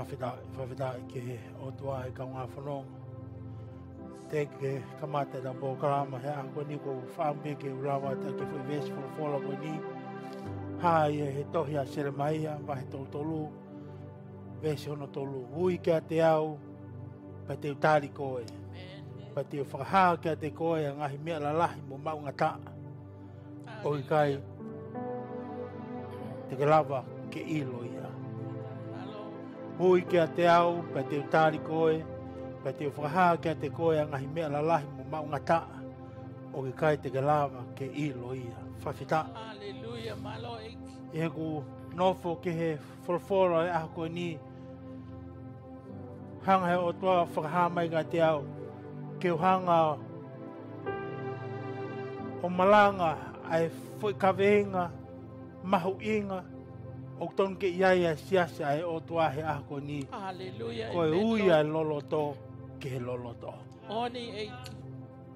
whawhida ke he o tua e ka ngā whanonga. Te ke kamate na bō karama he ako ni ko whaambe ke urawa ta ke whi vesi whala ko ni. Hā ia he tohi a sere maia, wahe tolu, vesi hono tolu. Hui kia te au, pa te utari koe. Pa te whakahaa kia te koe a ngahi mea lalahi mo maunga taa. O i kai, te lava ke ilo ia. Hui kia te au, pa te utari koe, pa te whakahaa kia te koe a ngahi mea lalahi mo maunga taa. O i kai te lava ke ilo ia. Whawhita. Hallelujah, malo eki. E ku nofo ke he wholwhora e aha koe ni. Hanga he o toa whakahaa mai ngā te au. Ke uhanga o malanga ai whoi kaweinga, mahu inga, o tonu ke iaia siasa ai o toa he aha koe ni. Hallelujah. Koe uia e loloto ke he loloto. Oni eki.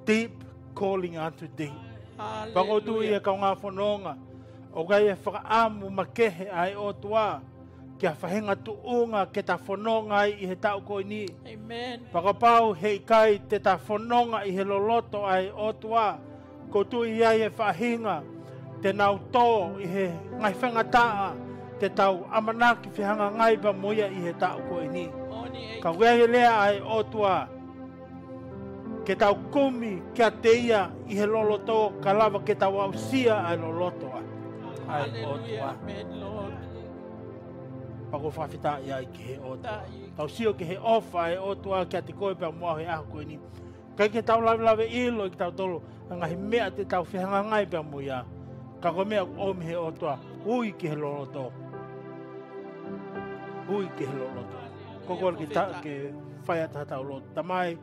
Deep calling unto deep. Hallelujah. Pakotu ia ka ngā whanonga. O gai e whakaamu makehe ai o tua. Kia whahenga tuunga ke ta whanonga ai i he tau koe ni. Amen. Pakapau hei kai te ta whanonga i he loloto ai o tua. Kotu ia e whahinga. Te nau tō i he ngai whangataa. Te tau amanaki whihanga ngai pa moia i he tau koe ni. Oni eki. Ka wehe lea ai o tua. Ke tau kumi kia te ia i he loloto, ka lava ke tau au sia ai loloto ai o Hallelujah. tua. Amen, Lord. Pako whawhita ia i ke he o tua. Ta- Tau sio ke he ofa ai o tua kia te koe pia mua he aho koe ni. Kai ke tau lawe ilo i ki tau tolo, ngahi mea te tau whihanga ngai pia mua ia. Ka koe mea omi he o tua, ui ki he loloto. Ui ki he loloto. Koko ki ta ke whai ata tau loto. Tamai,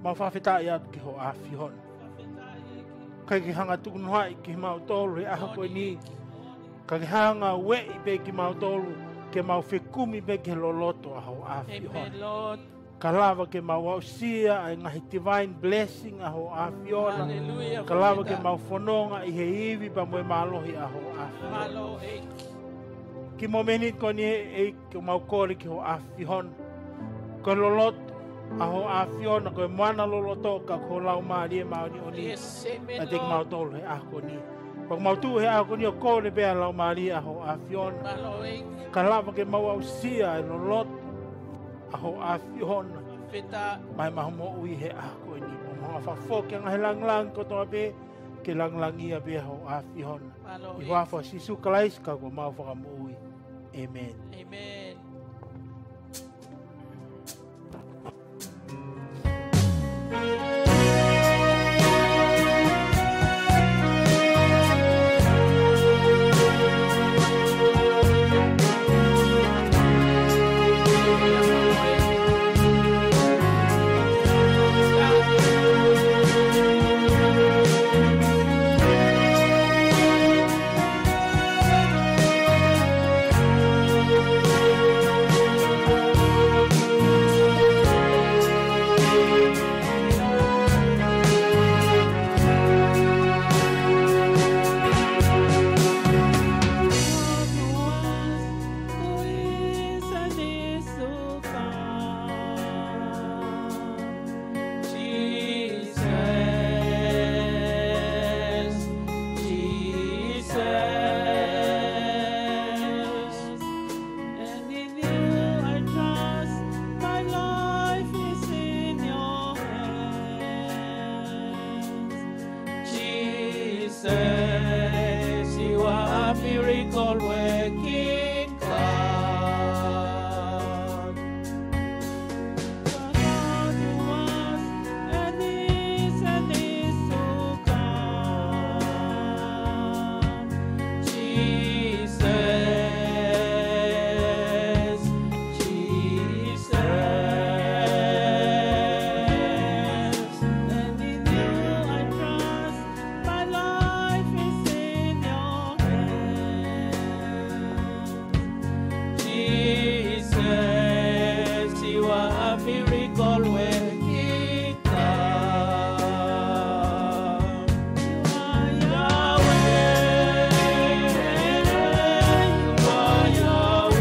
ma whawhita ia ki ho awhi hon. Kai ki hanga tukunuhai ki mau tolu he aha koe ni. Ka ki hanga wei pe ki mau tolu ke mau whekumi pe ki he loloto a ho awhi hon. Amen, Lord. Ka lava ke mau ausia ai ngahi divine blessing a ho awhi hona. Hallelujah. Ka lava ke mau whanonga i he iwi pa moe malohi a ho awhi hona. Malo eki. Ki mo meni ko ni e ke mau kore ki ho awhi hona. Ko loloto a ho awhi hona ko e moana loloto ka ko lau maari e maari o ni. Yes, amen, A te mau Lord. tolu he ako ni. Pag mau tu he ako ni o kore bea lau maari a ho awhi hona. Malo eki. Ka lava ke mau ausia e loloto a ho awhi hona. Fita. Mai mahu mo ui he ako ni. Mga whawhoki ang he lang ko toa be. Ke lang ia be ho awhi hona. Malo I eki. whafa sisu kalais ka ko mau whakamu ui. Amen. Amen. Jesus, you are a miracle working God. God who was and is to come. Jesus, Jesus, and in you I trust. My life is in your hands. Jesus, you are a miracle working God. You are Yahweh. You are Yahweh.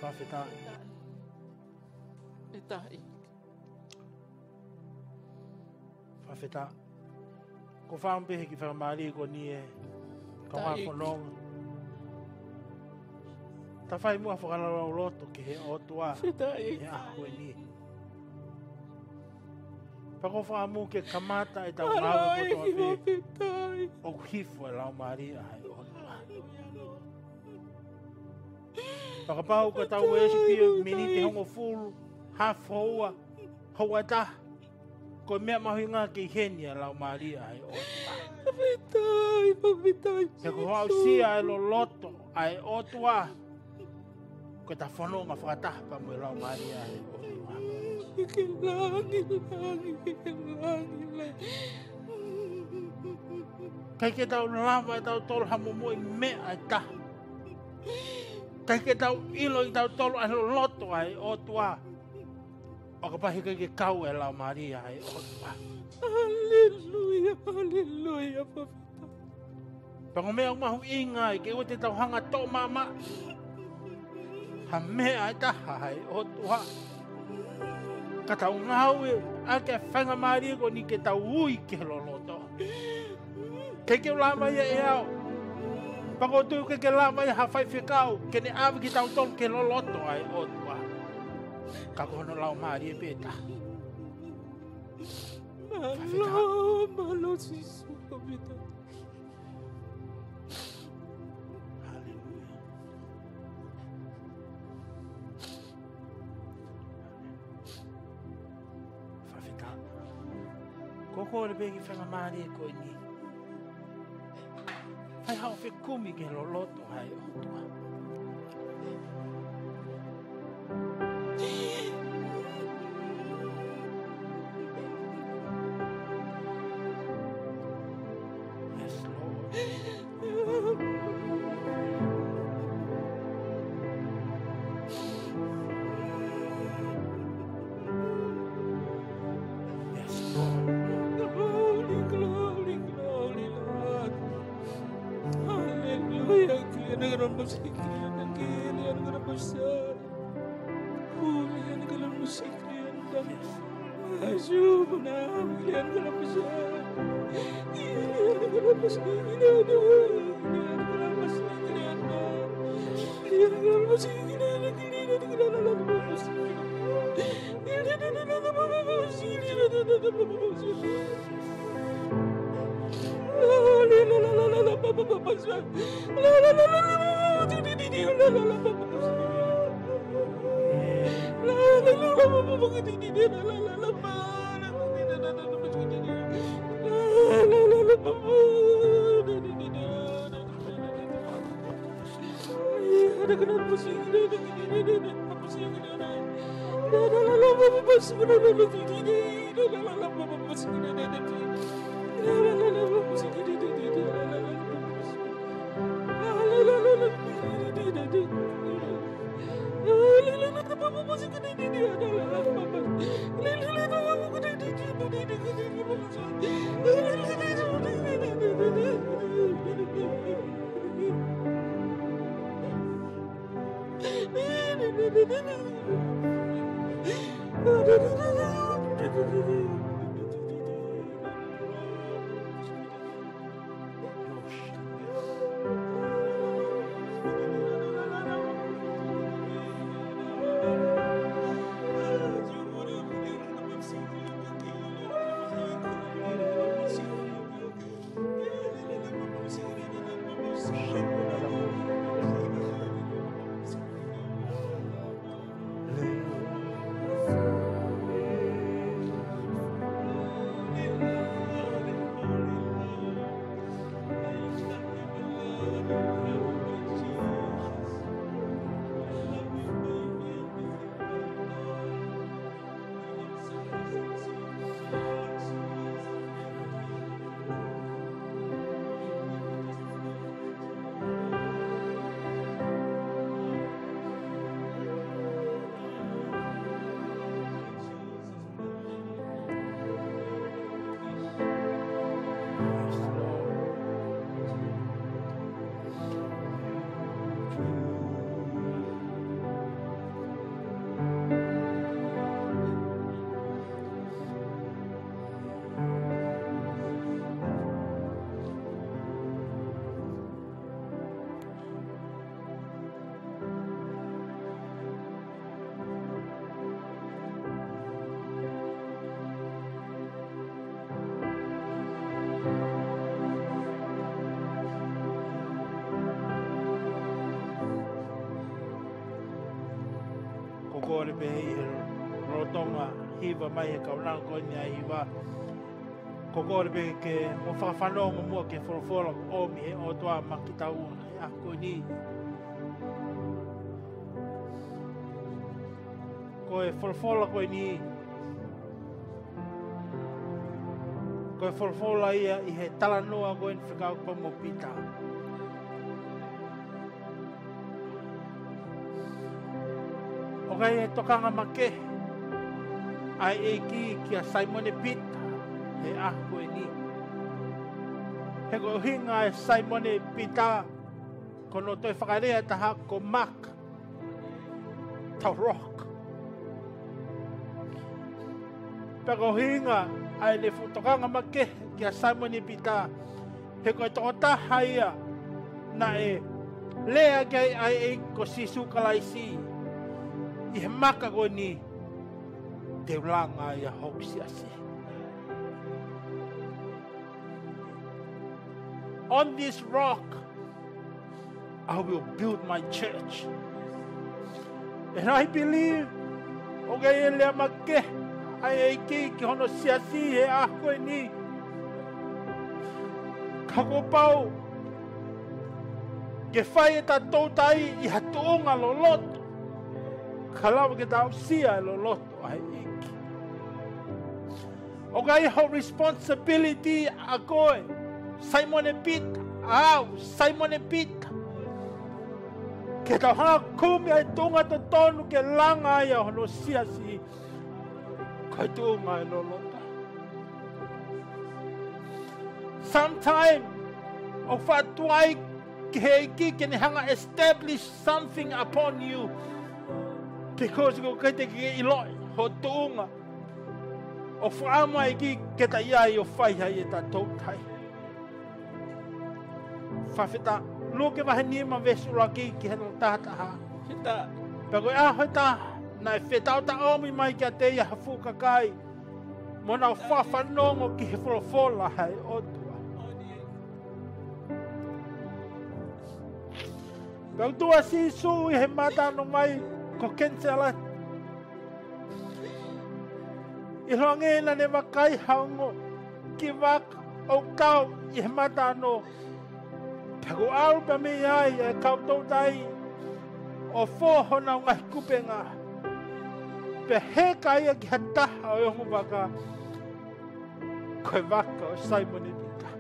Whawhita. Whawhita. Ko whaampehe ki whamari ko ni e. Ka wha whanong. Ta whai mua whakararo loto ki he otua. Whitai. E aho e ni. Pako whaamu ke kamata e tau ngāwe kotoa pē. Whitai. O hifu e lau maria hai otua. Pakapau ka tau esu pia miniti hongo fulu. Half hoa. Hoa ta. Ko mea mahui ngā ke heni e lau maria hai otua. Whitai. Whitai. He ko hau sia e lo loto ai otua. Ko ta whanau ngā whakatapa mo e lau maria hai otua. Kai ke tau lama e tau tolu hamo mo i mea ai ta. Kai ke tau ilo i tau tolu ai lo loto ai otua. O ka pahi kai ke kau e lau maria ai otua. Hallelujah, hallelujah, papita. Pango mea umahu inga i ke ua te tau hanga tō mama. Ha mea ai taha ai otua. Ka tau ngau e a ke whanga maria ko ni ke tau ui ke lo loto. Kei ke lama ia e au. Pango tu ke lama ia hawhai whikau. Ke ne awi ki tau tolu ke lo loto ai otua. Ka kono lau maria peta. Malo, malo, sisu, papita. Koko le begi whenga maari e koe ni. Whai hao whi kumi ke lo loto hai otua. Yes, Lord. Yes, Lord. Glory, glory, glory, Lord. Hallelujah. Kaya musik, kaya besar. Kaya musik, kaya masuk na, kaya besar. Kaya musik, kore pe hei rotonga hiva mai e kaunanga koe ni a hiva. Ko kore pe ke mo whawhanonga mua ke whorofora o mi he o toa makitaua e a koe ni. Ko e whorofora koe ni. Ko e whorofora ia I he talanoa koe ni whikau koe mo pita. O kai e tokanga make. Ai e ki a Simone Pita. He a koe ni. He ko hinga e Simone Pita. Ko no toi whakarea taha ko Mark. Tau rock. Pero hinga ai le futokanga make ki a Simone Pita. He ko e toko taha ia na e lea kai ai e ko sisu kalaisi. I he maka koe ni te ulanga ia hausiasi. On this rock, I will build my church. And I believe, okay, e lea make, ai e ki hono siasi he a koe ni. Kako pau, ke whai e tatou tai I hatuunga lo loto. Kalawa ke tau sia lo loto ai iki. O kai ho responsibility a koe. Simone Pita. Simone Pita. Ke tau hana kumi ai tunga to tonu ke langa ia hono sia si. Kai tunga lo loto. Sometime o whatuai ke he iki ke ne hanga establish something upon you. Because ko kete ki iloi ho tuunga o whaama I ki keta iai o whai hai e ta tautai. Whawhita luke wahe nima vesura ki heno tātaha. Pero e aho ta na e whetau ta omi mai kia te ia hafuka kai. Mona o whawhanongo ki he wholofola hai o tua. Pero tua si su I he matano mai ko kensela. I ronge na ne wakai haungo ki waka o kau I he matano. Pero au pa me ai e kau tau tai o whohona o ngai kupenga. Pe he kai a ki hataha o yongo waka koe waka o Simone Pita.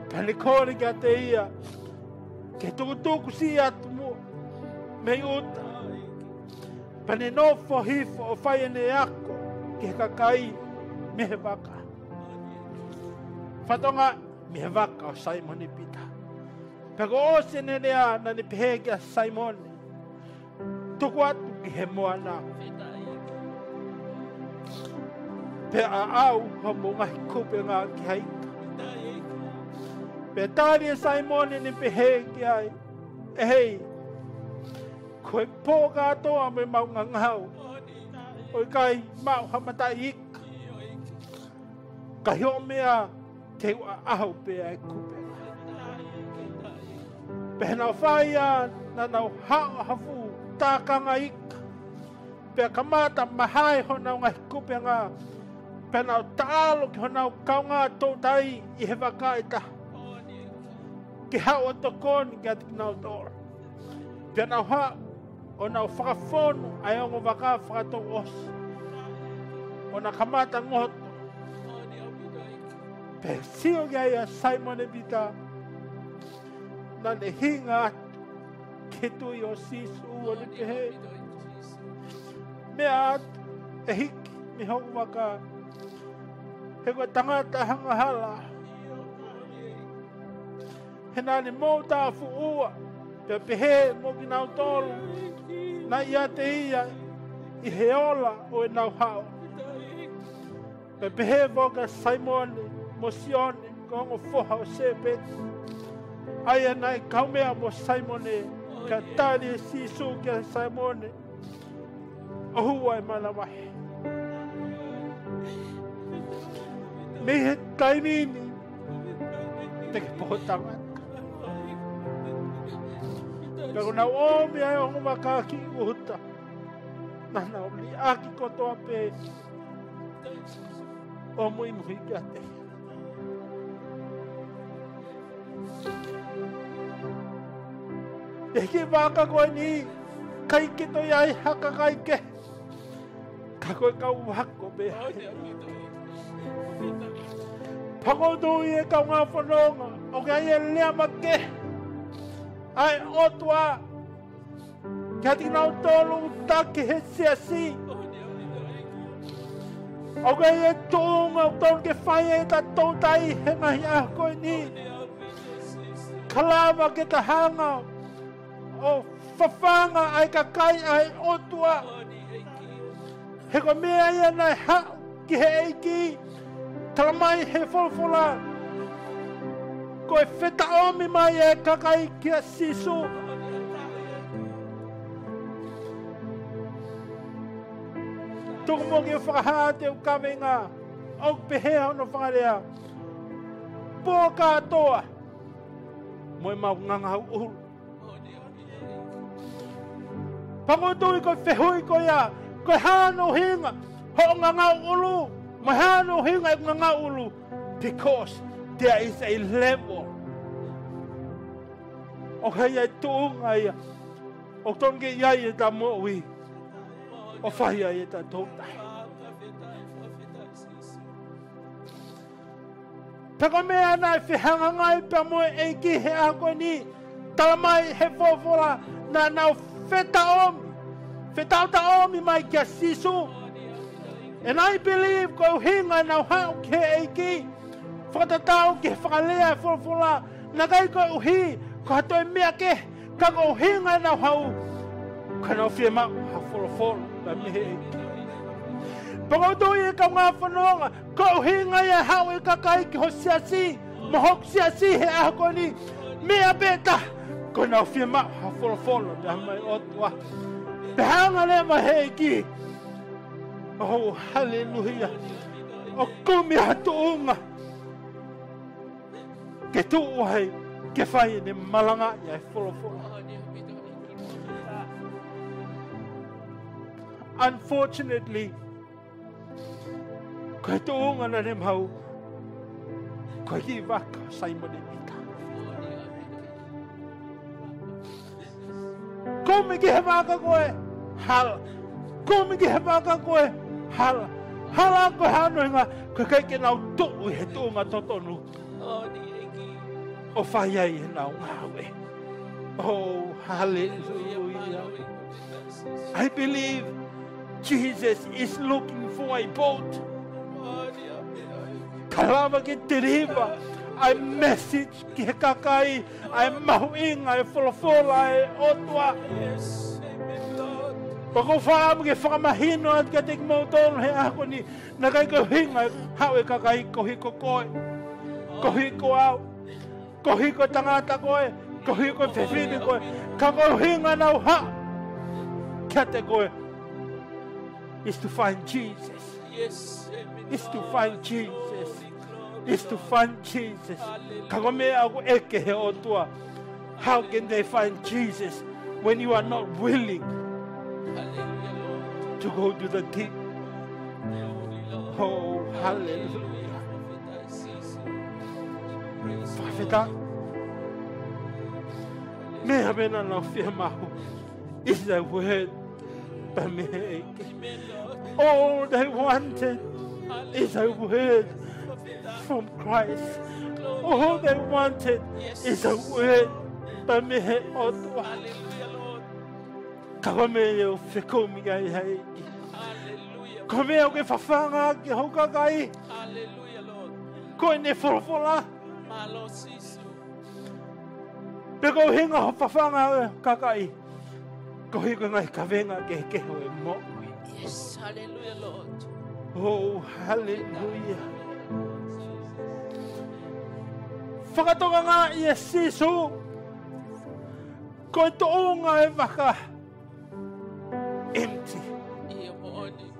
Pane kore kia te ia ke tukutuku si atu mua me uta. Pane no hifo o whai ene ako ke kakai me he waka. Whatonga me he waka o Simone Pita. Pero o se nenea na ne pehe kia Simone. Tuku atu ki he moana. Pe a au ho mo ngai kupe ngā ki haika. Pe tāri e Simone ne pehe ki ai. E hei. Koe pō katoa me mau ngangau. Oi kai mau hamata ika. Ka hio mea te ua ahu pe ai kupe. Pe nau whai a na nau hao hafu tākanga ika. Pe kamata mahai ho nau ngai kupe ngā. Pe nau tālo ki ho nau kaunga tōtai I he wakaita. Ki hao o tokoni ki ati ki nau tōra. Pe nau hao o nau whakafonu ai ongo waka whakato osi. O na kamata ngoto. Pe sio ki ai a Simone Pita. Na ne hinga atu. Ke tui o sisu o ne pehe. Mea atu. E hiki mi hongo waka. He koe tangata hanga hala. He nani mou tā fu ua. Pe pehe mo ki nau tolu. Na ia te ia I he ola o e nau hao. Pe pehe voka Simone Mosione kongo foha o sepe. Aia nai kaumea mo Simone ka tari e sisu kia Simone. Ohua e mana wahe. Me he tainini te ke pohotanga. Kako na omi ai o makaki uta. Nana o li aki kotoa pe. O mui mui gate. Eki waka koe ni. Kai kito iai haka kai ke. Kako e kau hako pe. Pakotu i e kau ngā whanonga. O kia i e lea make. Ai otua. Kia tina o tolu take he siasi. O kia i e tūnga o tolu ke whai e ta tōtai he ngahi a koe ni. Kalama ke ta hanga. O whawhanga ai ka kai ai otua. He ko mea ia nai hau ki he eiki. Talamai he wholwhola. Ko e wheta omi mai e kakai kia sisu. Tuku moki o whakahaa te ukawenga. Au pehea ono whakarea. Pō katoa. Moe mau ngangau uru. Pangotui ko whehui ko ia. Ko hano hinga. Ho ngangau uru. Mai hano hinga e ngangau uru. Because there is a level. O hei ai tūnga ia. O tonge iai e ta mo'i. O whai ai e ta tōtai. Peko mea nai whihanga ngai pa moe e ki he a koe ni. Talamai he whawhora na nau wheta omi. Wheta o ta omi mai kia sisu. And I believe ko hinga nau hau ke e ki. Whakatatau ke whakalea e whawhora. Nakai ko uhi. Ko hatoi mea ke. Ka ko hinga nau hau. Ka nau whia mau ha whawhora. La mehe e ki. Pakotui e ka ngā whanonga. Ko hinga e hau e kakai ki ho siasi. Mahok siasi he ako ni. Mea beta. Ko nau whia mau ha whawhora. La mai otua. Pehanga le mahe e ki. Oh, hallelujah. O kumi hatuunga. Ke tuuhai. Ke whai ne malanga ia e wholofola. Unfortunately, ko tuunga na ne mau. Ko ki waka saimone mita. Ko me ki he waka koe. Hala. Ko me ki he waka koe. Hala. Hala ko hanoinga. Ko kai ke nau tuu he tuunga totonu. O whai ai e nau ngawe. Oh, hallelujah. I believe Jesus is looking for a boat. Kalama ke te riva. I message ki he kakai. I mahuinga e wholofola e otua. Pako whaam ke whakamahino at ka tek mautonu he ako ni. Nakai ko hinga hau e kakai kohi ko koe. Kohi ko au. Kohi ko tangata koe. Kohi ko whewhini koe. Ka ko hinga nau ha. Kia te koe. Is to find Jesus. Yes. Is to find Jesus. Is to find Jesus. Ka ko mea ako eke he otua. How can they find Jesus when you are not willing to go to the deep? Oh, hallelujah. Whawheta. Mea mena na whia mahu. Is the word. All they wanted is a word from Christ. All they wanted is a word. Hallelujah, Lord. Kawame o whekumi ai hei. Kawame o ke whawhanga ki haukakai. Hallelujah, Lord. Koe ne wholofola. Malo sisu. Peko hinga ho whawhanga kakai. Ko hiko ngai kawenga ke ho e mo. Yes, hallelujah, Lord. Oh, hallelujah. Whakatoka ngā i e sisu. Ko e toonga e waka. Empty. Ia mooni.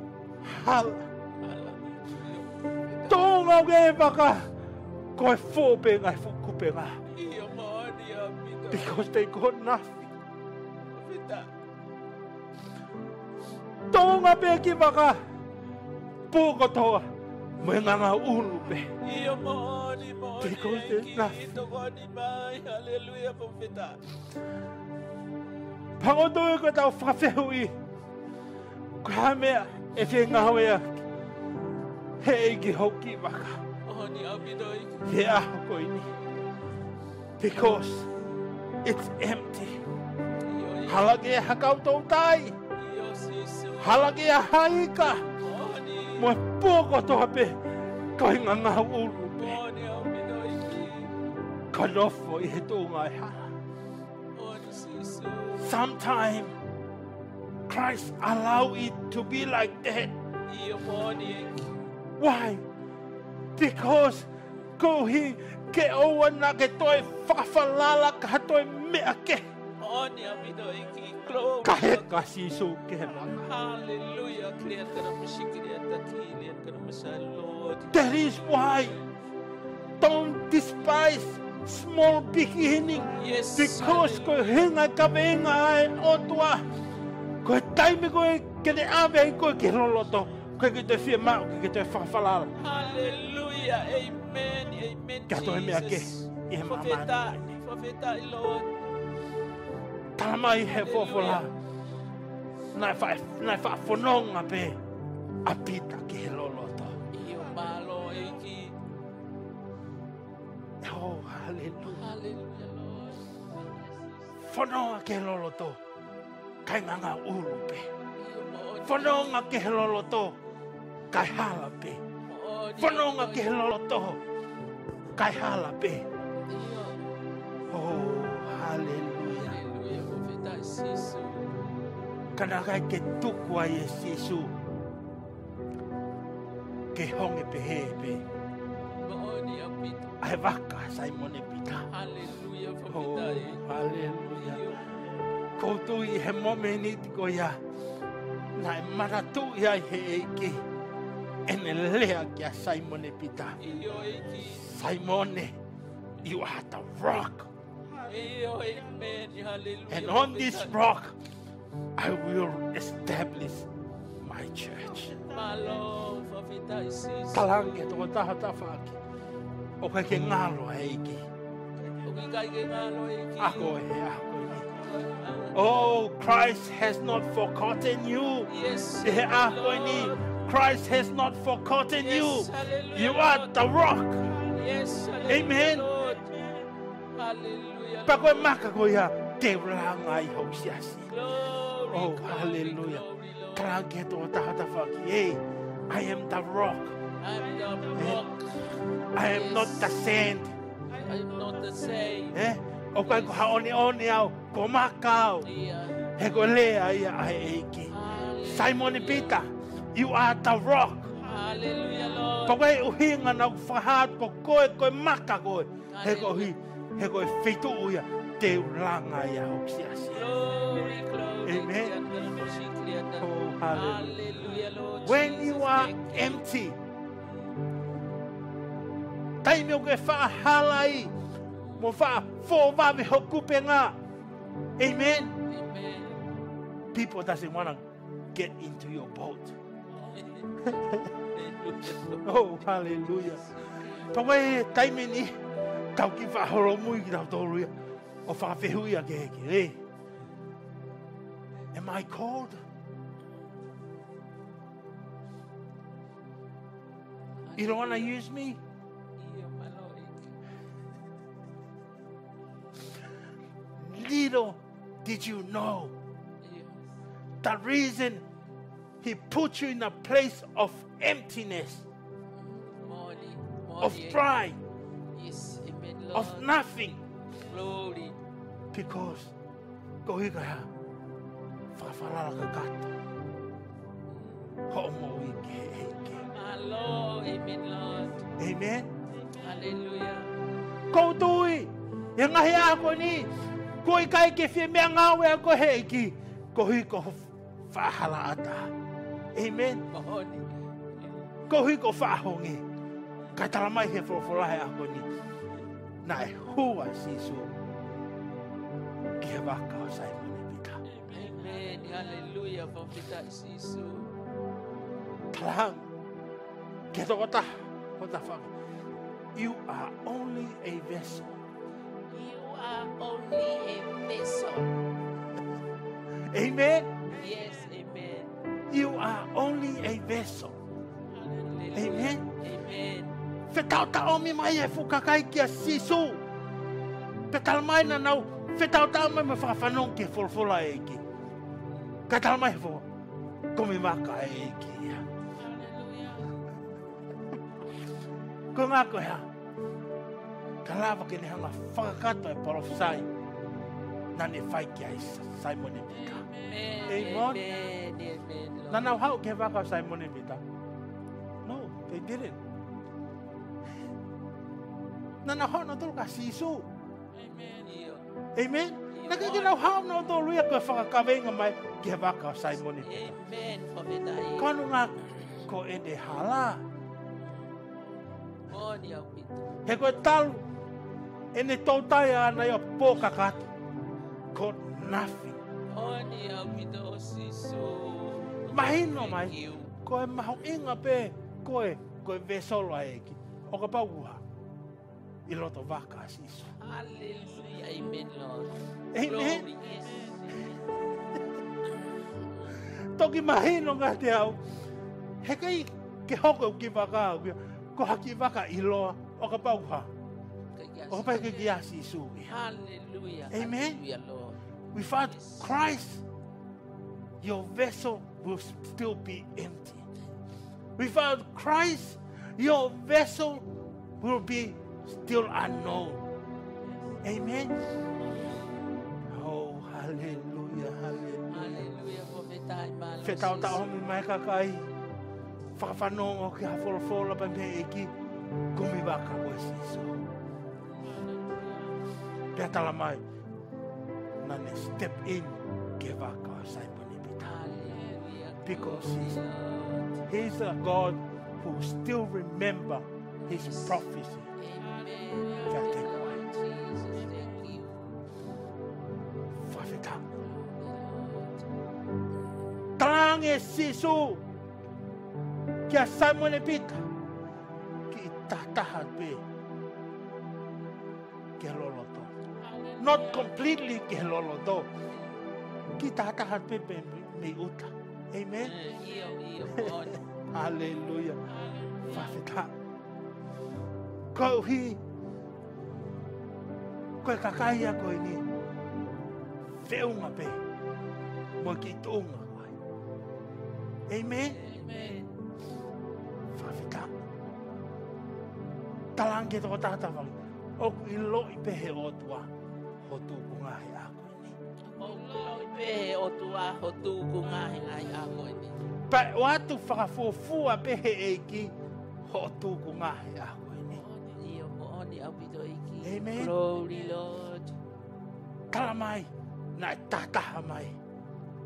Hala. Toonga o e waka. Ko e whōpe ngai whukupe ngā. Ia mooni, amina. Because they got nothing. Tonga pe ki waka. Pukotoa. Mo ngangau ulu pe. Because there's nothing. Hallelujah, profeta. Pangotoe ko tau whawhehui. Kua mea e whengau ea. He igi hoki waka. He aho ko ini. Because it's empty. Halage e hakau tau tai. Halage e haika. Mo pukotoa pe. Ko i ngangau ulu pe. Kanofo i he tōnga e hala. Sometimes Christ allow it to be like that. Why? Because ko hi ke oa na ke toi whakawhalala ka toi mea ke. Ka he ka sisu ke langa. Hallelujah. That is why don't despise small beginning. Yes. Because ko hinga ka venga ai otua. Ko taimi ko ke te ave ko ke loloto. Ko ke te fie mau ke te whakawhalala. Hallelujah. Amen. Amen. Ka toi mea ke. I he mamana. Profeta, Lord. Talamai he fofola. Nai whaafononga pe. Apita ki he loloto. Iyo malo eki. Oh, hallelujah. Hallelujah, Lord. Whanonga ke he loloto. Kai nganga ulu pe. Iyo mo. Whanonga ke he loloto. Kai hala pe. Whanonga ke he loloto. Kai hala pe. Iyo. Oh, hallelujah. Hallelujah, profeta Sisu. Kana kai ke tukua e Sisu. Ke honge pe he pe. Mooni apita. Ai waka sai mone pita. Hallelujah, Oh, profeta. hallelujah. Koutu i he momeni tiko ia. Nai maratu ia i he eiki. Ene lea kia Simone pita. Iyo eki. Simone, you are the rock. Iyo, amen. Hallelujah. And on this rock, I will establish my church. Malo, profeta Sisu. Talange toko taha tawhaki. O kai ke ngalo eiki. Okikai ke ngalo eki. Ako he ako ni. Oh, Christ has not forgotten you. Yes. He ako ni. Christ has not forgotten you. Yes, hallelujah, You are Lord. the rock. Yes, hallelujah, Amen. Lord. Hallelujah. Pa koe Lord. maka ko ia te ranga i hau siasi. Glory, Oh, glory, hallelujah. glory, Lord. Tarange to tahata whaki. Hey, I am the rock. I'm the rock. I am not the sand. I'm not the same. O kai ko haone one au, ko makau. Yeah. He ko lea ia ai eiki. Simon Peter, you are the rock. Hallelujah, Lord. Pa koe uhinga na whahat ko koe maka koe. He ko whitu uia te ranga ia hau siasi. Glory, glory. Amen. Oh, hallelujah. Hallelujah, Lord. When Jesus, you are thank you. empty, taimi o ke whaahalai, mo wha whōwawe hokupe ngā. Amen. Amen. People doesn't want to get into your boat. Oh, hallelujah. Pa koe taimi ni, tau ki whahoro mui ki tau tōruia, o whawhehui a ke heke. Am I called? You don't want to use me? Yeah, my Lord. Little did you know Yes. the reason he put you in a place of emptiness, Morning, of pride, Yes, amen, Lord. of nothing. Glory. Because go higa ya, whawharara ka kato. Ho'omo i ke eke. My Lord, amen, Lord. Amen. Hallelujah. Koutui, e ngahi ako ni, ko i kai ke whia mea ngāwe a ko heiki, ko hui ko whahala ata. Amen. Morning. Ko hui ko whahongi, kai talamai he whorofolahe ako ni, na e hua sisu, ki he waka o Simon Peter. Amen. Hallelujah. Profeta Isu. Talang. Keto kota. Kota whaka. You are only a vessel. You are only a vessel. Amen. Yes, amen. You are only a vessel. Hallelujah. Amen. Amen. Fetau tau mi mai e fukakai kia sisu. Petal mai na nau. Fetau tau mai me whawhanong ke fulfula e ki. Katal mai fo. Komi maka e ki. Ko ngā koe ha. Ka lawa ke ne hanga whakakato e porofisai. Nane whai ki ai Simon e Peter. Amen. Amen. Nana hau ke waka Simon e Peter. No, they didn't. Nana hau na tolu ka sisu. Amen. Naka ki nau hau na tolu ia koe whakakawenga mai ke waka Simon e Peter. Amen. Profeta Isu. Kanu ngā ko e de hala. Oni au pita. He koe talu. E ne tautai ana ia pōkakatu. Ko nothing. Oni au pita o sisu. Mahino Thank mai. you. Koe maho inga pe. Koe vesolo a eki. O ka pauha. I loto waka a sisu. Hallelujah. Amen, Lord. Amen. Glory, yes. Toki mahino ngā te au. He kai ke hoko ki waka au. Ko haki waka i loa. O ka pauha. O ka pai ke ki a sisu. Hallelujah. Amen. Hallelujah, Lord. Without Christ, your vessel will still be empty. Without Christ, your vessel will be still unknown. Amen. Oh, hallelujah, hallelujah. Hallelujah. Profeta Imalo. Whetau ta homi mai kakai. Whakawhanongo ki hawholofola pa me eki. Kumi waka koe sisu. Pea tala mai. Nane step in ke waka Simon e Peter. Hallelujah. Because Lord. He's a God who still remember his prophecy. Amen. Thank you. Jesus, thank you. Whawheta. Lord. Tange sisu. Kia Simon e Peter. Ki tataha pe. Ke loloto. Not completely ke loloto. Ki tataha pe me uta. Amen. Iyo, on. Hallelujah. Whawheta. Ko hi. Koe kakaia koe ni. Whiunga pe. Mo ki tunga koe. Amen. Amen. Whawheta. Talange toko tata wali. Oku i loi pehe o tua. Hotu kunga he a koe ni. Pe o tua hotu ku ngahi ai a koe ni. Pa watu whakafuafua pehe e ki. Hotu kunga he a koe ni. Iyo mo oni au pito iki. Amen. Glory, Lord. Tala mai. Na e tataha mai.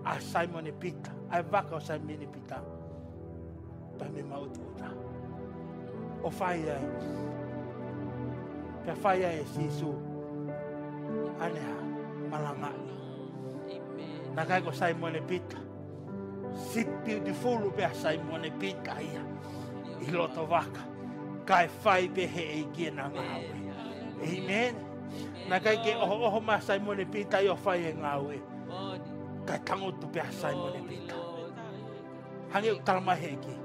A Simon e Peter. Ai waka o Simon e Peter. Pa me mautu uta. O whai ai. Pea whai ai e sisu. Anea. Malangai. Amen. Na kai ko Simon e Peter. Sit beautiful pe Simon e Peter ia. I loto waka. Kai whai pehe e gie na ngawe. Amen. Na kai ke oho ma Simon e Peter i o whai e ngawe. Oni. Kai tangotu pe Simon e Glory, Peter. Lord. Hangi o talamahe ki.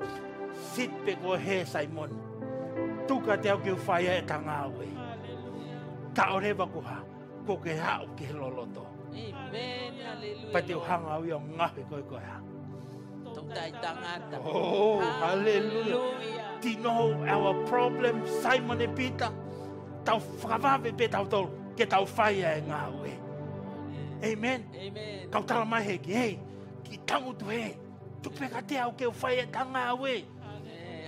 Sit pe ko he Simon. Tuka te au ke u whai e ta ngawe. Ta orewa ko ha. Ko ke hao ke loloto. Amen. Hallelujah. Pa te u hanga au i o ngawe koe koe ha. Tautai tangata. Oh, hallelujah. Tino our problem, Simon e Peter. Tau whakawawe pe tau tolu. Ke tau whai e ngawe. Amen. Amen. Kau tala mai he ki, hei, ki tangutu he. Tupe ka te au ke u whai e ta ngawe.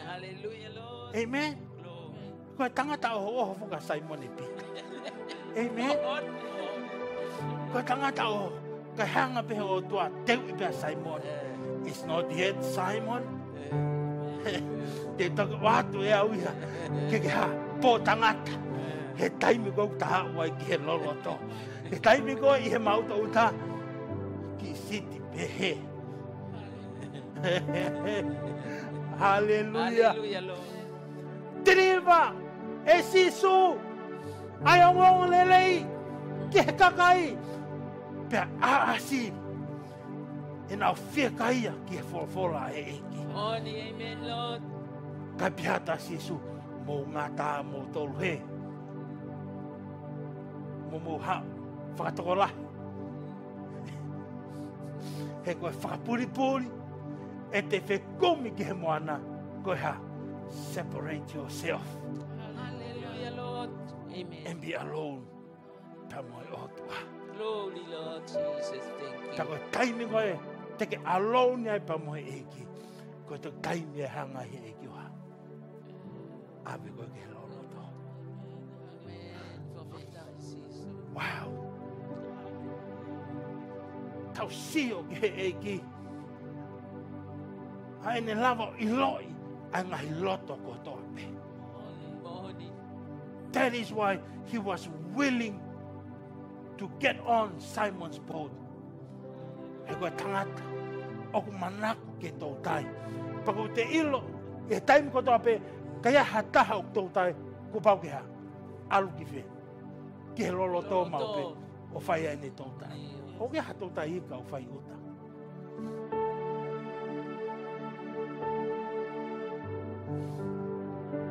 Hallelujah, Lord. Amen. Glory. Koe tangata oho fuka Simon e Peter. Amen. Koe tangata oho. Kai hanga pe o tua teu i pia Simon. It's not yet Simon. Te toka watu e au iha. Ke ha, pō tangata. He taimi kou taha wai ki he loloto. He taimi kou i he mauta uta. Ki City pehe. Hallelujah. Hallelujah, Lord. Triva, esisu, ayong lelei, kekakai, pe aasi, ina fiakaia ki fola eki. Oni, amen, Lord. Kapiata sisu, mo ngata mo tolhe, mo ha, fakatola, he koe whakapuripuri, e te whekomi ki he moana, koe ha, separate yourself Hallelujah, Lord. Amen. and be alone. Tamoi otua. Glory, Lord Jesus. Thank Ta you. koe taimi koe, teke alone ai pamoi eki, koe te taimi e hanga he eki wa. Awe koe ke lolo to. Amen. Profeta Jesus. Wow. Tau sio ke he eki. Ai ne lava iloi, ai ngahi loto kotoa pe. Oni. That is why he was willing to get on Simon's boat. He koe tangata, oku manaku ke tau tai. Pako te ilo, e taimi kotoa pe, kaya hataha o tau tai, ko pau ke ha, alu ki whe. Ki he lolo tō mau pe, o whai ai ne tau tai. O ke ha tau tai ika o whai uta.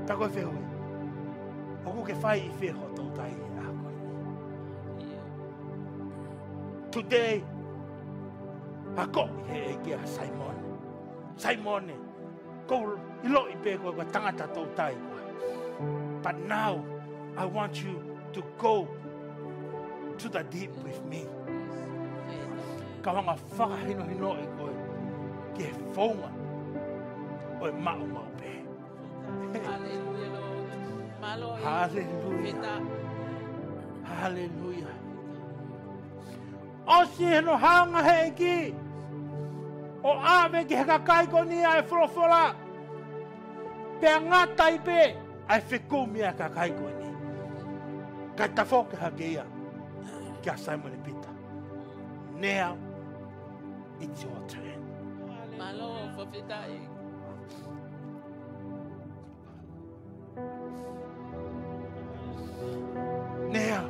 Ta koe whehui, oku ke whai I whe ho tau tai e a koe. Today, ako he e kia Simon. Simon, ko ilo I pe koe koe tangata tau tai koe. But now, I want you to go to the deep with me. Ka wanga whakahino hino I koe, ki he whaunga, o e mau mau pe. Hallelujah, Lord. Malo. Hallelujah. Profeta. Hallelujah. O si he no hanga he ki. O ave ki he kakai ko ni ai frofola. Pe ngata I pe ai whekumi a kakai ko ni. Kai tafo ke hageia. Kia Simon e Peter. Now, it's your turn. Malo. Profeta. Now,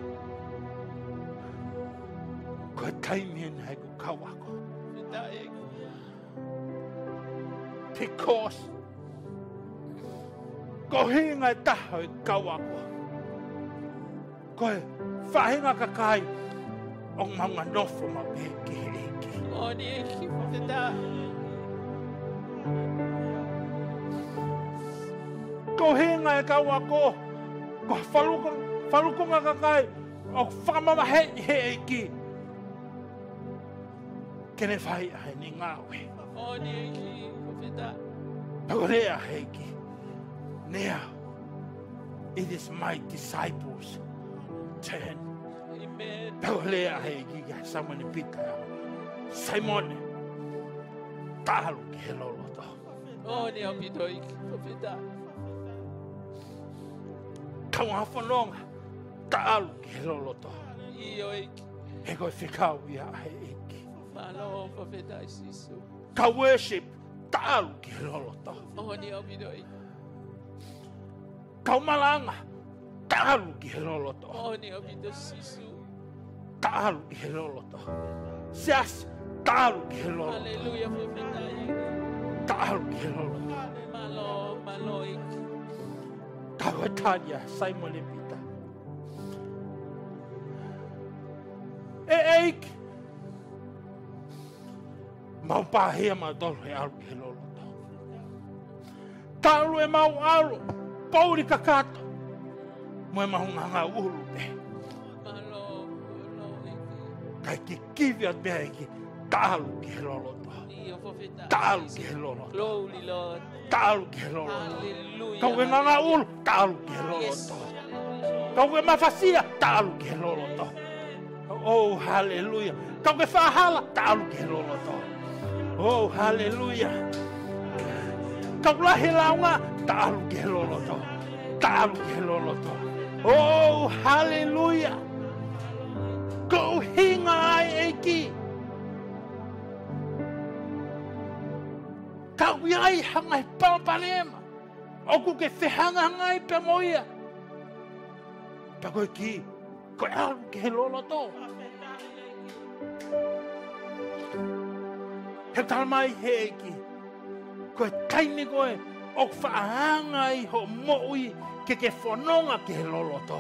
koe taimi e nei ko kawako. Profeta. Because ko hinga e taha e kawako. Koe whahinga kakai o maunga nofo ma peke he eke. Oni. Profeta. Ko hinga e kawako. Ko whalukunga kakai o whamama he eke. Kene whai ahe ni ngawe. Oni. Profeta. Pagorea he eke. Now, it is my disciples' turn. Amen. Pagorea he eke kia Simon e Peter. Simon, tahalu ki he loloto. Oni. Opidoi. Profeta. Kau hawhanonga, tahalu ki he loloto. Iyo. He koe whikau ia he eke. Malo. Profeta. Jesus. Ka worship, tahalu ki he loloto. Oni. Opidoi. Kau malanga, tahalu ki he loloto. Oni. Opidoi. Jesus. Tahalu ki he loloto. Sias, tahalu ki he loloto. Hallelujah. Profeta. Tahalu ki he loloto. Malo. Malo. Kau e tania, Simon e Peter. E eik. Mau pāhea ma tolu he alu ki he loloto. Talu e mau alu, pauri kakato. Mo e mahu ngangau ulu pe. Malo. Kai ki kiwi at mea eki, talu ki he loloto. Iyo. Profeta. Talu ki he loloto. Glory, Lord. Talu ki he loloto. Hallelujah. Kau e ngangau ulu, talu ki he Yes. loloto. Kau e mafasia, talu ki he loloto. Oh, hallelujah. Kau e whahala, talu ki he loloto. Oh, hallelujah. Kau lahi launga, talu ki he loloto. Talu ki he loloto. Oh, hallelujah. Kau hinga ai eki. ai hangai palpalema. Oku ke whehanga hangai pe moia. Pa koe ki, koe alu ke he lolo tō. He talamai he eki. Koe taimi koe, o whaahanga i ho moui ke whanonga ke he lolo tō.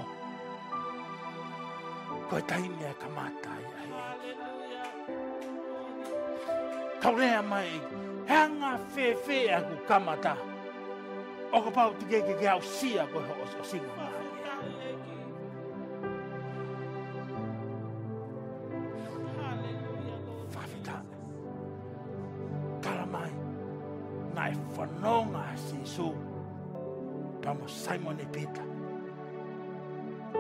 Koe taimi e kamata i ai. Kaurea mai eki, hanga whewhe aku kamata. O ka pau tike ke au sia koe ho o singa mai. Nai whanonga sisu pamo Simon e Peter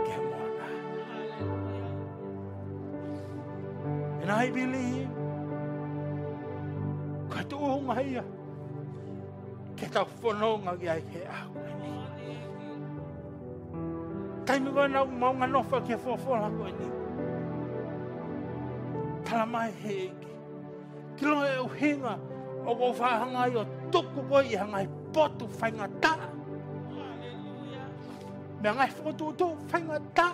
ke moana. And I believe ka tuunga ia ke tau whanonga ki ai ke aku ni. Taimi koe nau maunga nofa ke whawhala koe ni. Talamai heki. Kilo e uhinga o ko whahanga i o tuku koe i hangai potu whainga tā. Mea ngai whotu whainga tā.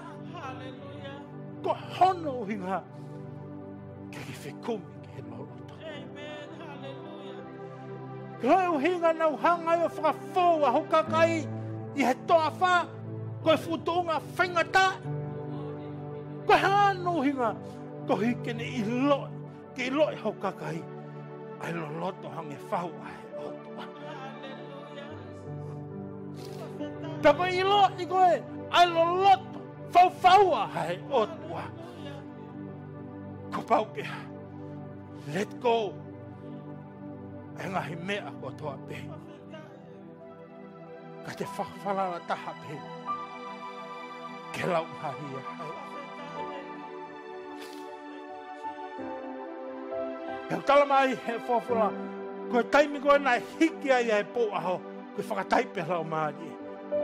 Ko hono uhinga ke ki whekumi ke he loloto. Kilo e uhinga nau hangai o whakawhoa hukakai i he toa wha koe whutunga whainga tā. Ko hano uhinga ko hikene i loi ke i loi hukakai. Ai loloto hange whau ai otua. Tako i loi koe, ai loloto whau ai otua. Ko pau pia, let go. E ngahi mea ko toa pe. Ka te whakawhalala taha pe. Ke lau hahi ai. He tala mai he whawhula, koe taimi koe nai hiki ai e pō aho, koe whakataipe lau maari,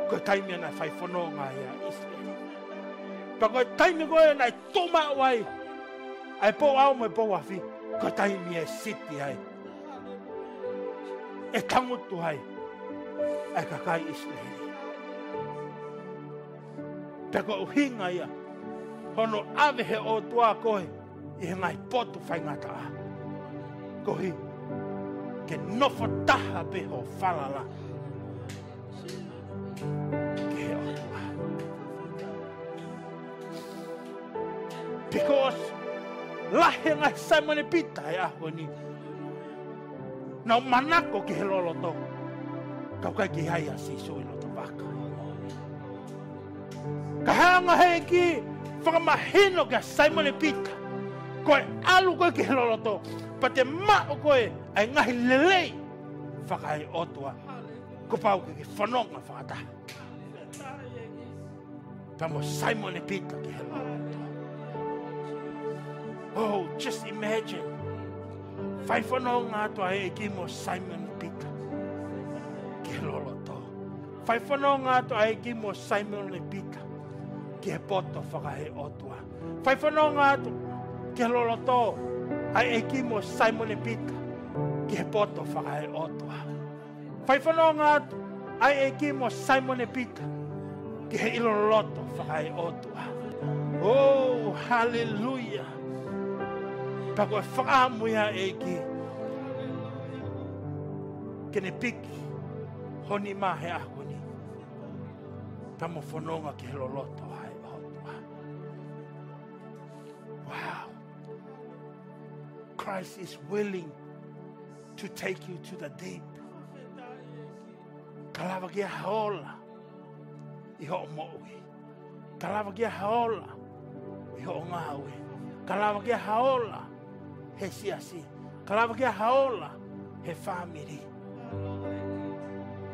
koe taimi nai whai whanonga ai a Israel. Pa koe taimi koe nai toma wai, ai pō aho mo e pō awhi, koe taimi e siti ai. E tangutu ai, ai kakai Israel. Pa koe uhinga ia, hono avehe o tua koe, i he ngai potu whaingata a. Kohi, ke nofo taha pe ho whalala. Ke he otua. Because, lahe ngai Simon e Peter e aho ni. Nau manako ke he loloto. Kau kai ki hai a sisu i loto waka. Ka hanga hei ki, whakamahino ke Simon e Peter. Koe alu koe ke he loloto. Pa te mao koe ai ngahi lelei whakai otua. Ko pau ke whanonga whakataha. Tamo Simon e Peter ke he loloto. Oh, just imagine. Whai whanonga atua e ki mo Simon e Peter ke he loloto. Whai whanonga atua e ki mo Simon e Peter ke he poto whakai otua. Whai whanonga atua ke he loloto. Ai e ki mo Simon e Peter ki he poto whakae otua. Whai whanonga atu, ai e ki mo Simon e Peter ki he iloloto whakae otua. Oh, hallelujah. Pako e whakamuia e ki. Kene piki, honi ma he ahoni. Tamo whanonga ki he loloto hai otua. Wow. Christ is willing to take you to the deep. Kalawa kia haola i ho moui. Kalawa kia haola i ho ngawe. Kalawa kia haola he siasi. Kalawa kia haola he family.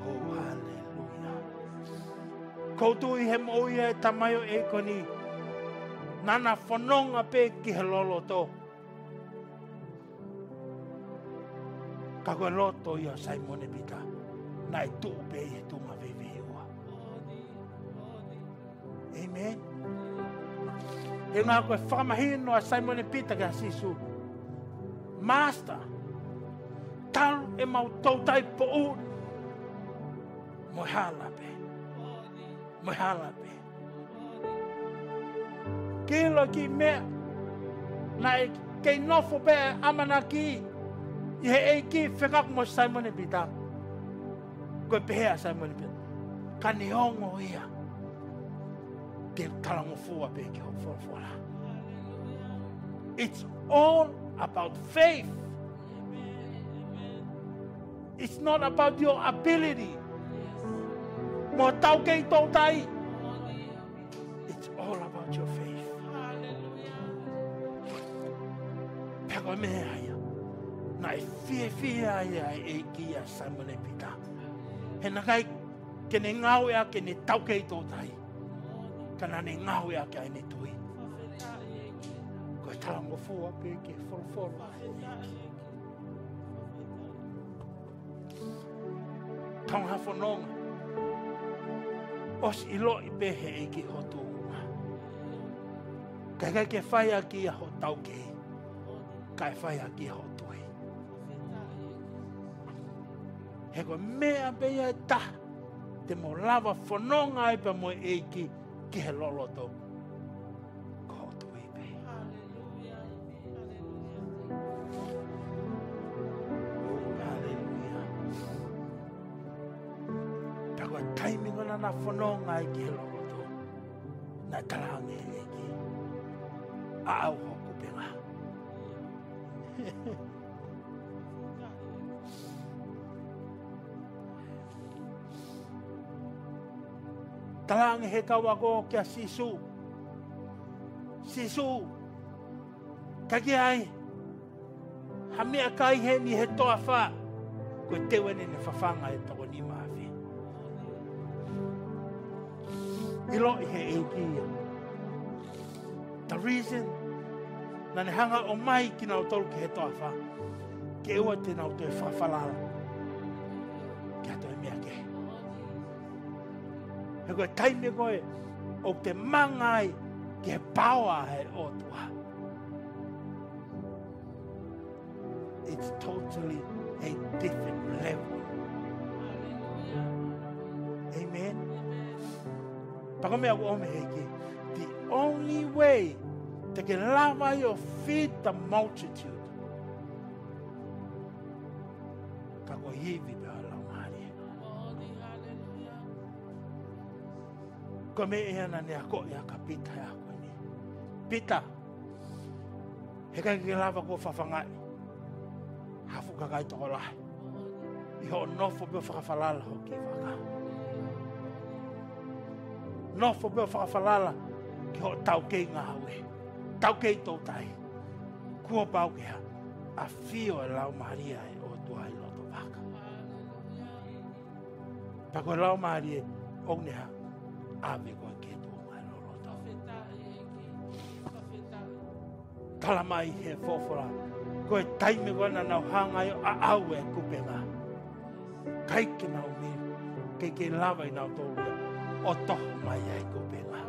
Oh, hallelujah. Koutu i he moui e tamayo e koni. Nana whanonga pe ki he loloto. Ka koe loto ia Simon e Peter. Nai tupe i tunga veveua. Amen. E ngā koe whakamahino a Simon e Peter ka sisu. Master, talu emau tautai po mo hala pe. Mo hala pe. Kilo ki mea na kei nofo pe amana ki i he ki whekak mo Simon e Pita. Koe pehea Simon e Pita. Ka ni hongo ia. Ke talango fua pe ki ho fora. It's all about faith. It's not about your ability. Mo tau kei tau tai. It's all about your faith. Peko mea ia. Na e fia ia e kia Simon e Pita. He na kai ke ne ngau ea ke ne tau kei tau tai. Kana ne ngau ea ke ai ne tui. Koe talango fua pe ke fora. Taunga whanonga. Os ilo i pehe e ki hotu uma. Kai ke whai a ki a ho tau kei. Kai whai a ki a ho tui. He koe mea pea e ta. Te mo lava whanonga e pa mo e ki he loloto. Ko ho tui pe. Timing ona na whanonga i ki he loroto. Na talange e ki. A au hoku penga. Talange he kawako kia sisu. Sisu. Kaki ai. Hamea kai he ni he toa wha. Koe tewene ne whawhanga e toko ni maafi. Ilo i he eikia. The reason na ne hanga o mai ki nau tolu ki he toa wha. Ke ua te nau te whawhalala. Ki ato e mea ke. He koe taime koe o te mangai ki he paua he otua. It's totally a different level. Amen. The only way to get lava your feed the multitude. Kako hivi be ala mari. Kome ena ne ako ya kapita ya kwani. Pita. Heka ke lava ko fafangai. Hafu kakai toko lai. Iho nofo be whakawhalala ho ki waka. Nofo be whakawhalala ki ho tau kei ngā haue. Tau kei tau tai. Kua pau ke ha. A fio e lau Maria e o tua i loto waka. Pako e lau Maria o neha. Ave koe ke tua mai lo loto. Tala mai he fofora. Koe taime koe na nau hanga yo a au e kupenga. Kai ke nau me. Kei ke lava i nau tolu ya. O toho mai e kupenga.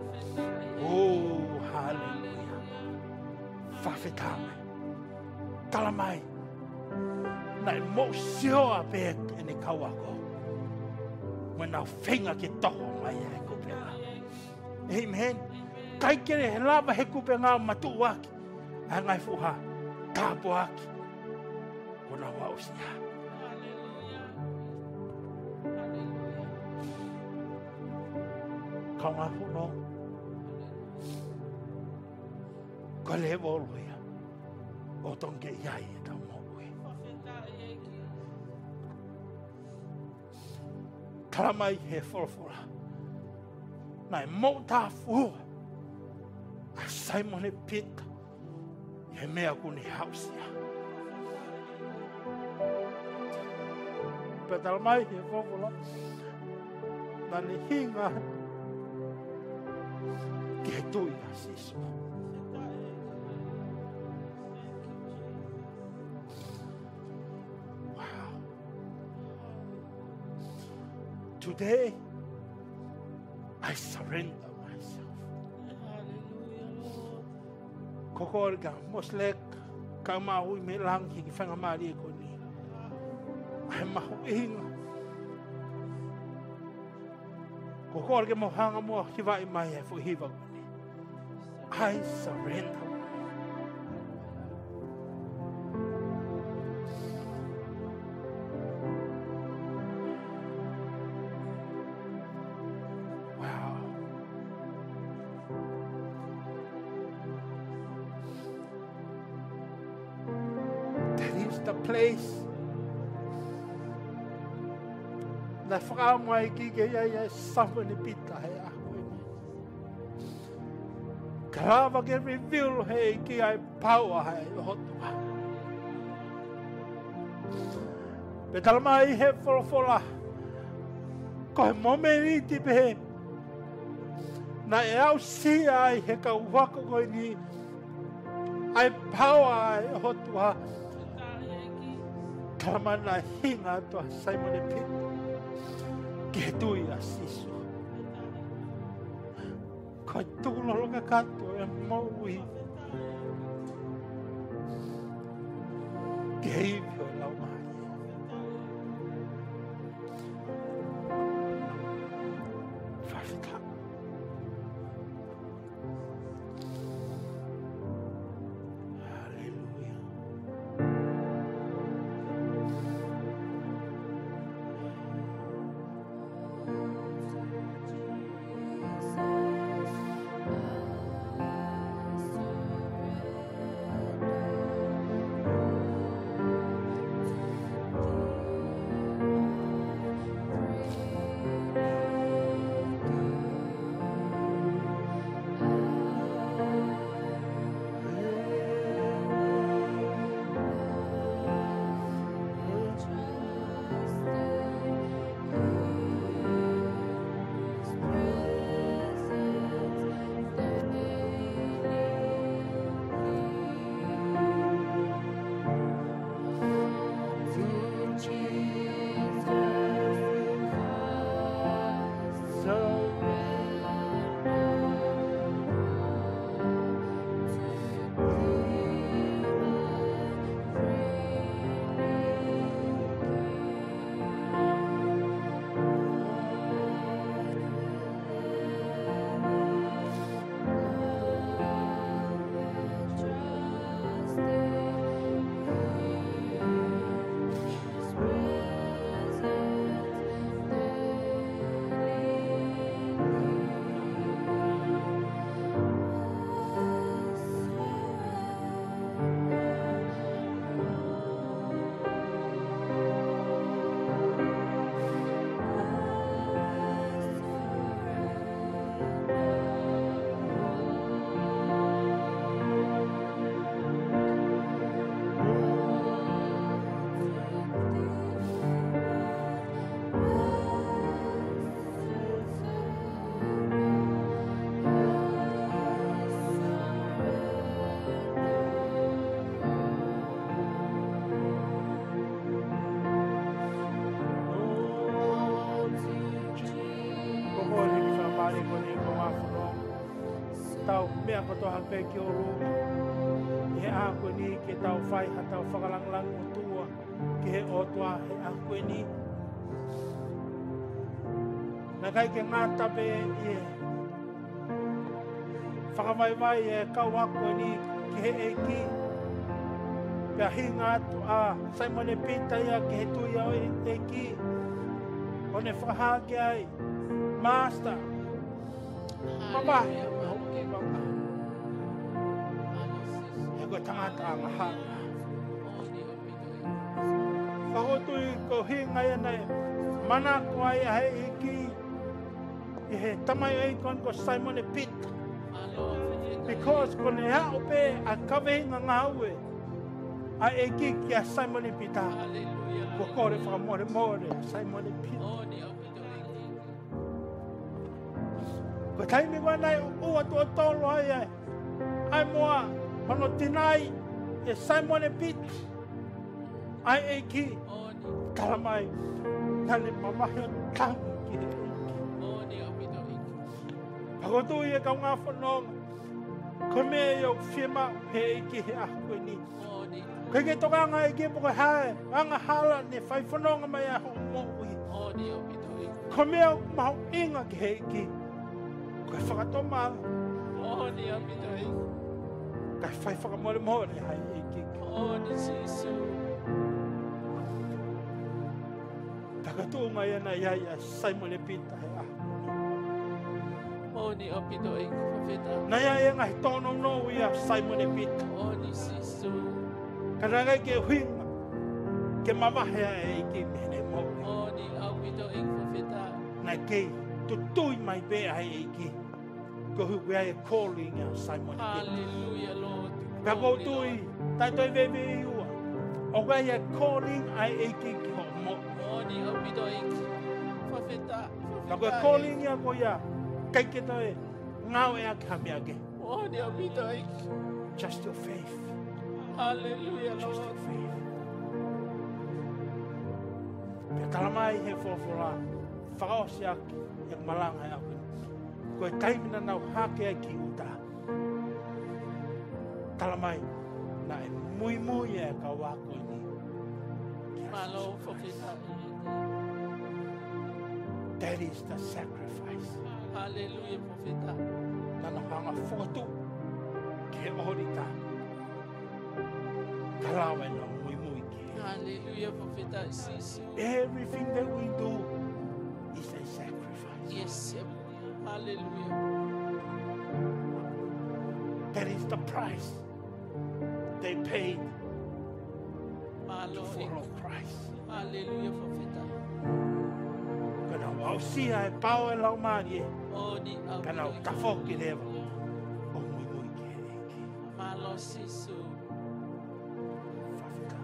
Oh, hallelujah. Whawhetame. Tala mai. Nai mo sioa pe e ne kauako. Mo nau whenga ke toho mai e kupenga. Amen. Kai kere he lava he kupenga matu waki. A ngai fuha. Tāpo aki. Kona wausia. Kaunga huno. Ko le woloia. O tonge iai e tau mokui. Talamai he wholawhora. Nai mo tā fua. A Simon e Pita. He mea kuni hausia. Petal mai he whawhora. Nani hinga. Ki he tui a siso. Wow. Today, I surrender myself. Kokor ka moslek ka mahui me lang ki whangamari e koni. Ai mahu inga. Ko kore ke mohanga mua hiwa I mai e fu hiwa kuni. I surrender. Wow. That is the place. Na whakamai ki ke ia sama ni pita he ako ini. Karawa ke reveal he ki ai power he hotua. Petalmai he wholofola. Ko he momeniti pe. Na e au si ai he ka wako ko ini. Ai power ai hotua. Karamana hinga toa Simon Pit. Ke tui a siso. Kai tūlolo ka kato e maui. Ke iwi o lau mai. Whawhita. Hallelujah. Tau mea koto hape ki o runga. He ako ni ke tau whai ha tau whakalanglang o tua. Ki he otua he ako ni. Na kai ke ngata pe e. Whakawaiwai e kau ako ni ki he e ki. Pea hi ngatu a Simon e pita ia ki he tuia o e ki. O ne whakahake ai. Master. Mama. Ko tangata mahanga. Pahotui ko hinga ia mana ko ai hai iki. He tamai ai kon ko Simon Pit. Because ko ne ha ope a kave ngangau e. A iki ki a Simon Pit. Ko kore fa more Simon Pit. Ko taimi ko nai o to tolo ai. Ai moa Mano tinai e Simon Pit. Ai e ki. Karamai. Tane mamahi o tangu ki e ki. Pagotu i e kau ngā whanonga. Ko me e au whiema he e ki he ako ni. Kai ke toka nga e ke po hae, anga hala ne fai whanonga mai a ho mo ui. Oni o pito i. Ko mea maho inga ki he ki. Kai whakato maa, Oni o pito i. kai whai whakamore more hai e ki. Oni sisu. Takatu ngai ana iai a Simon e pita he a. Oni o pito i. Fafeta. Na iai e ngai tono no i a Simon e pita. Oni sisu. Kana ngai ke huinga. Ke mamahea e ki mene mo. Oni o pito i. Fafeta. Na kei tutui mai be ai e ki. Ko hu e calling a Simon e pita. Hallelujah, Lord. Ka ko tui, tai toi veve i ua. O kai e calling ai e ki ki ho mo. Oni o pito i. Fafeta. Ka ko calling ia ko ia. Kai ke toi ngau e a kami ake. Oni o pito i. Just your faith. Hallelujah, Just your Lord. faith. Pia talamai he fofora. Whakao si aki. E malanga e aku. Ko e taimina nau hake ai ki uta. Talamai. Na e mui mui e ka wako ni. Malo fafeta. That is the sacrifice. Hallelujah, fafeta. Nana hanga fotu. Ke orita. Kalawe na mui mui ki. Hallelujah, fafeta. Sisu. Everything that we do is a sacrifice. Yes, hallelujah. That is the price they paid to Malo. follow Christ. Hallelujah, fafeta. Kana au sia e pao e lau mani e. Oni o Kana au pito i. tafoki lewa. O mui mui ki e ki. Malo sisu. Whawhika.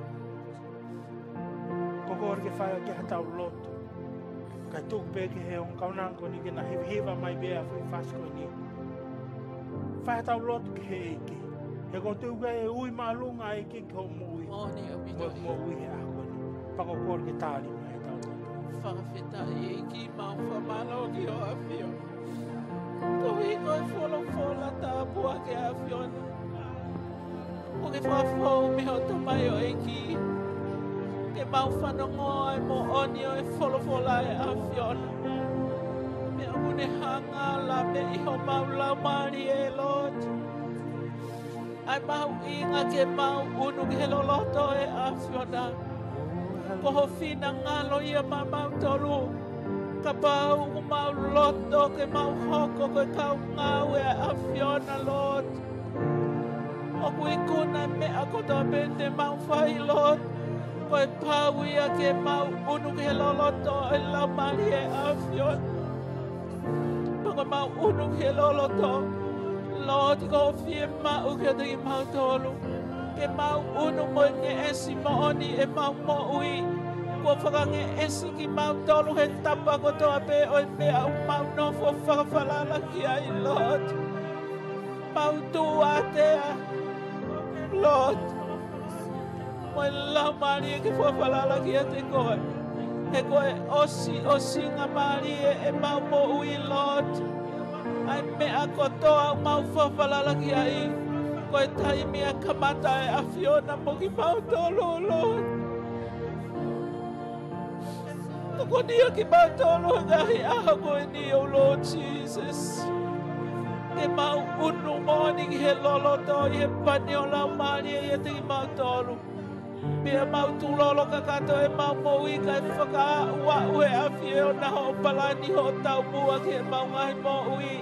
Koko ori ke whaia ke hatau loto. Kai tūk pē ke he on kaunango ni ke na hiwa mai bea fui whasko ni. Whai hatau loto ke he eke. He ko tūka e ui maalunga e ki ko mui. Oni o pito i. Mo ui he ako ni. Pako kore ke tāri mai hatau loto. Fafeta e ki mau whamalo ki o awhio. Ko hiko e wholo tā pua ke awhiona. Ko ke whawhau me ho tamai o e ki. Ke mau whanongoa e mo oni o e wholo e awhiona. Me o mune hanga la me iho mau lau maari e Lord. Ai mau inga ke mau unu ke loloto e awhiona. Ko ho fina ngalo ia mau tolu. Ka pau o mau loto ke mau hoko ke kau ngau e awhiona Lord. O kui kuna me a kotoa pente mau whai Lord. Ko e pau ia ke mau unu ke loloto e lau mari e awhiona. Pako mau unu ke loloto. Lord, ko fie mau ke te mau tolu. Ke mau unu mo nge esi mo oni e mau mo ui. Ko whakange esi ki mau tolu he tapa ko toa pe o e mea o mau nofo whakawhalala ki ai, Lord. Mau tu a tea, Lord. Mo e lau mari e ki whakawhalala ki a te koe. He koe osi ngā mari e mau mo ui, Lord. Ai mea kotoa o mau whawhalala ki ai. Koe taimi a kamata e awhiona mo ki mau tolu, Lord. Ko nia ki mau tolu ngahi aho koe ni, oh Lord Jesus. Ke mau unu moni ki he loloto i he pani o lau mani e ia te ki mau tolu. Pia mau tūlolo ka kato e mau moui ka e whaka ua ue awhi e o na ho palani ho tau mua ki he mau ngahi moui.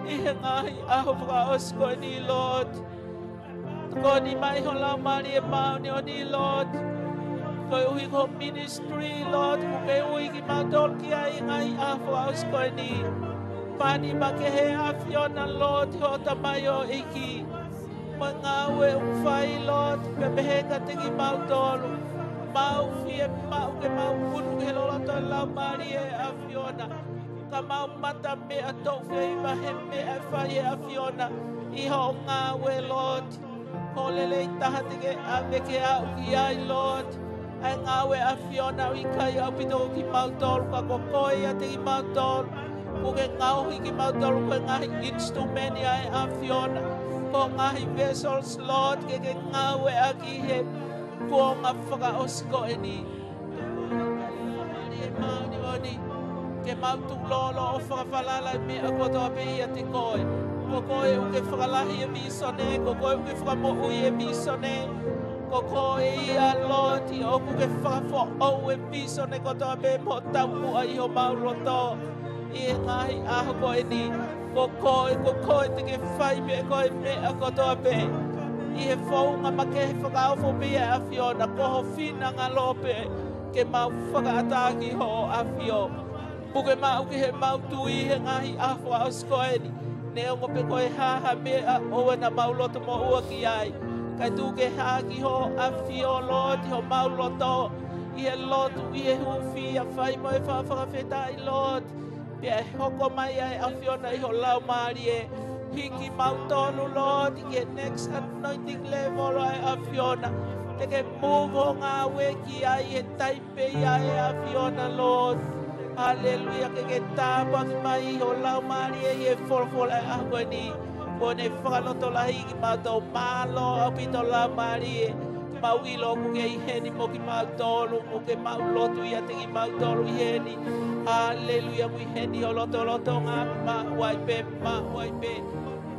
I he ngahi aho whaka osko ni, Lord. Ko ni mai ho lau mani e mau ni o ni, Lord. Ko ui ko ministry, Lord. Ko ke ui ki mau tol ki ai ngai aho osko ni. Pani ma ke he awhi o na, Lord, ho tamai o iki. Mangawe whai, Lord, pepehe ka tiki mau tolu. Mau fie mau ke mau unu ke loloto e lau mari e awhiona. Ka mau mata me a tau fei wahe me a whai e awhiona. Iho ngawe, Lord. Ko lele i taha tike a meke au ki ai, Lord. Ai ngawe awhiona i kai au pito ki mau tolu. Ka ko koe a tiki mau tolu. Ko ke ngau ki mau tolu ko ngahi instrumenti ai awhiona. Ko ngahi vessels, Lord, ke ngawe aki he ponga whaka osko e ni. E mau ni oni. Ke mau tu lolo o whakawhalala me a kotoa pe ia te koe. Ko koe uke whakalahi e misone, ko koe uke whakamohu e misone. Ko koe ia loti o kuke whakafo au e misone kotoa pe mo tamu a iho mau roto. I ngahi aho koe ni. Ko koe te ke whai me koe me a kotoa pe. I he whaunga ma ke he whakaofo pia a Fiona, ko ho whina ngā lope ke mau whakaataki ho a Fiona. Puke mau ki he mau tui he ngahi ahua o skoeni. Ne ongo pe koe haha mea oe na mau loto mo ua ki ai. Kai tu ke haki ho a Fiona loti ho mau loto. I he lotu i he huwhi a whai mo e whawhakawheta i loti. Pia e hoko mai ai a Fiona i ho lau maari e. Hiki mau tonu Lord, ke next anointing level ai a Fiona. Te ke move ho ngā weki ai he taipe ai a Fiona Lord. Hallelujah, ke tāpa ki mai ho lau maari e he wholawhola ai a koe ni. Kone whakaloto lahi ki mātou mālo au pito lau maari e. Mau ilo ku ke i heni mo ki mau tolu, mo ke mau lotu i ate ki mau tolu i heni. Hallelujah, mu i heni ho loto ngā ma waipe.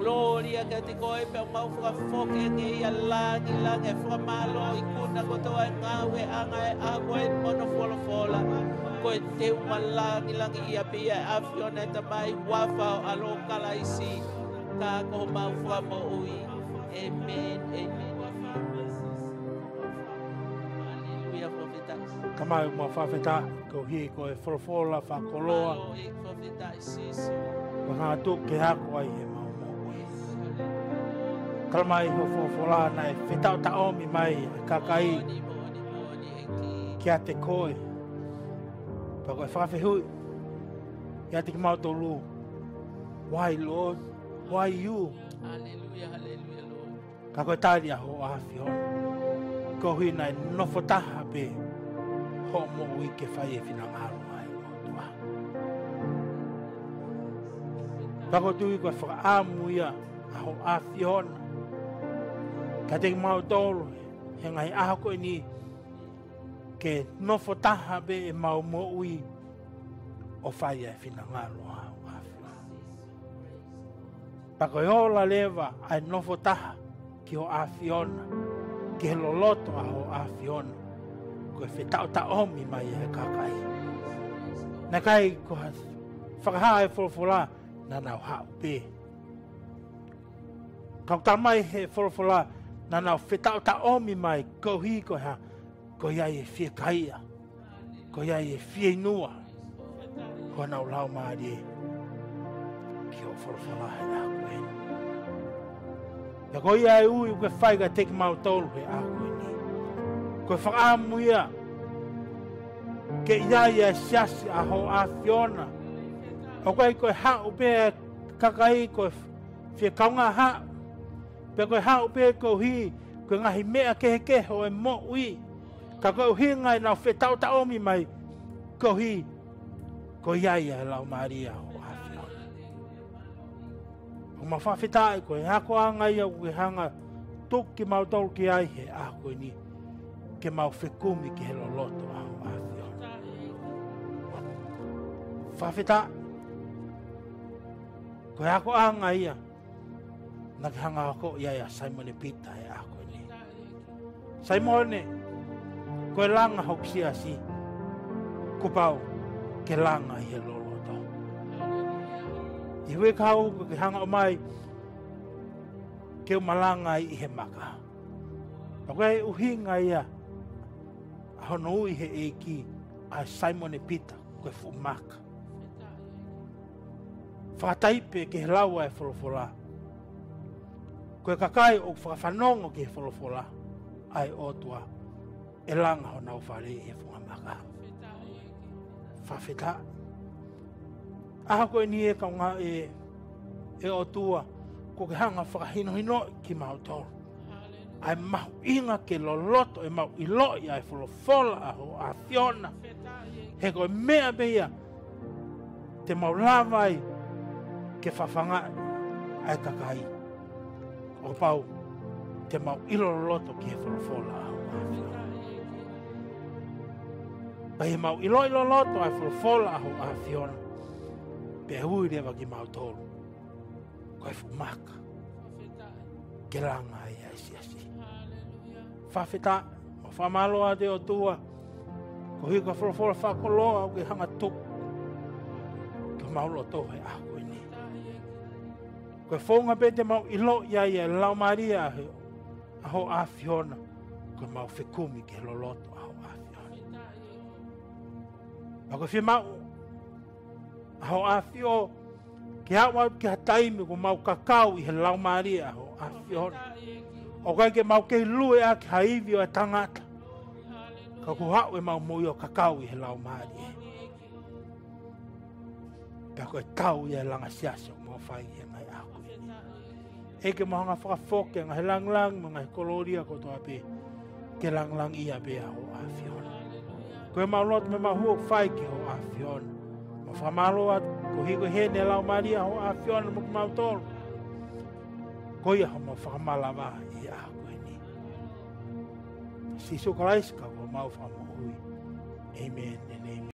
Gloria ke te koe pe mau whakafoke ke ia langi e whakamalo i kuna kotoa e ngau e anga e agua e mono whola. Koe te uma langi ia pia e Fiona e tamai wafao alo kalaisi. Ka koho mau whakamo ui. Amen. Hallelujah, prophetas. Kamai mua whawheta, ko hi ko e wholofola, whakoloa. Malo e prophetas sisu. Wanga tu ke hako ai he mau. Kalmai ho wholofola na e whetau ta omi mai e kakai ki a te koe. Pa koe whawhehui. Ki a te ki mau tolu. Why Lord? Why you? Hallelujah, Lord. Ka koe tāri a ho a Fiona. Ko hui nai nofo taha pe ho mo ui ke whai e whina ngāro ai o tua. Ka koe tui koe whakaamu ia a ho a Fiona. Ka te mau tolu he ngai aho koe ni ke nofo taha pe e mau mo ui o whai e whina ngāro ai o a Fiona. Pa koe hola lewa ai nofo taha ki ho a Fiona. Ke he loloto a ho a Fiona. Koe whetau ta omi mai e kakai. Na kai ko whakaha e wholofola na nau hau pē. Kau tamai he wholofola na nau whetau ta omi mai ko hi ko ha. Ko iai e whia kaia. Ko iai e whia inua. Ko nau lau maari e. Ki o wholofola he a koe. Ka ko iai ui koe whaiga teki mau tolu he a koe ni. Koe whakaamu ia. Ke iai e siasi a ho a Fiona. O koe hau pe kakai koe whia kaunga hau. Pe koe hau pe ko hi. Koe ngahi mea kehe o e mo ui. Ka koe hi ngai nau whetau ta omi mai. Ko hi. Ko iai e lau maari a ho a Fiona. O ma whawhetai koe hako anga ia koe hanga. Tuki mau tolu ki ai he a koe ni. Ke mau whekumi ki he loloto a ho a Fiona. Whawheta. Koe hako anga ia. Naki hanga hako ia ia Simone Peter he a koe ni. Simone. Koe langa hok si. Kupau. Ke langa i he loloto. I hui kau ke hanga o mai. Ke umalanga i he maka. Koe uhinga ia. Hono ui he eki a Simone Peter koe fumaka. Whakataipe ke he laua e wholofola. Koe kakai o whakawhanongo ke he wholofola. Ai otua. E langa ho nau whare e whungamaka. Whawheta. Aha koe ni e kaunga e otua. Ko ke hanga whakahino ki mautoro. Ai mau inga ke loloto e mau iloi ai wholofola a ho a Fiona. He koe mea beia. Te mau lawai ke whawhanga ai kakai. O pau te mau ilo loloto ki he wholofola a ho a Fiona. Pa he mau ilo loto ai fola aho a fiona. Pe hui rewa ki mau tolu. Koe fu maka. Ke langa ai asi. Whawheta, ma whamaloa te o tua. Ko hika fola whakoloa au ke hanga tuku. Ke maulo tohe a koe ni. Koe whonga pe te mau ilo ia lau maria aho a fiona. Koe mau whekumi ke loloto aho a fiona. Ma koe whemau aho a fio ke hawa ke hataimi ko mau kakau i he lau maria aho a fiona. O kai ke mau ke lue a ke haivi o a tangata. Ka ku hau e mau mui o kakau i he lau maria. Pea koe tau i e langa siaso mo whai e mai ako. Eke mohanga whakafoke nga he langlang mga he koloria kotoa pe. Ke langlang ia pe aho a fiona. Koe mau lot me mau huok whai ke ho a fiona. Ma whamaloa ko hiko hene lau maria ho a fiona mo mau tolu. Ko ia ho ma whakamalawa i a koe ni. Si so kalaiska ko mau whamahui. Amen and amen.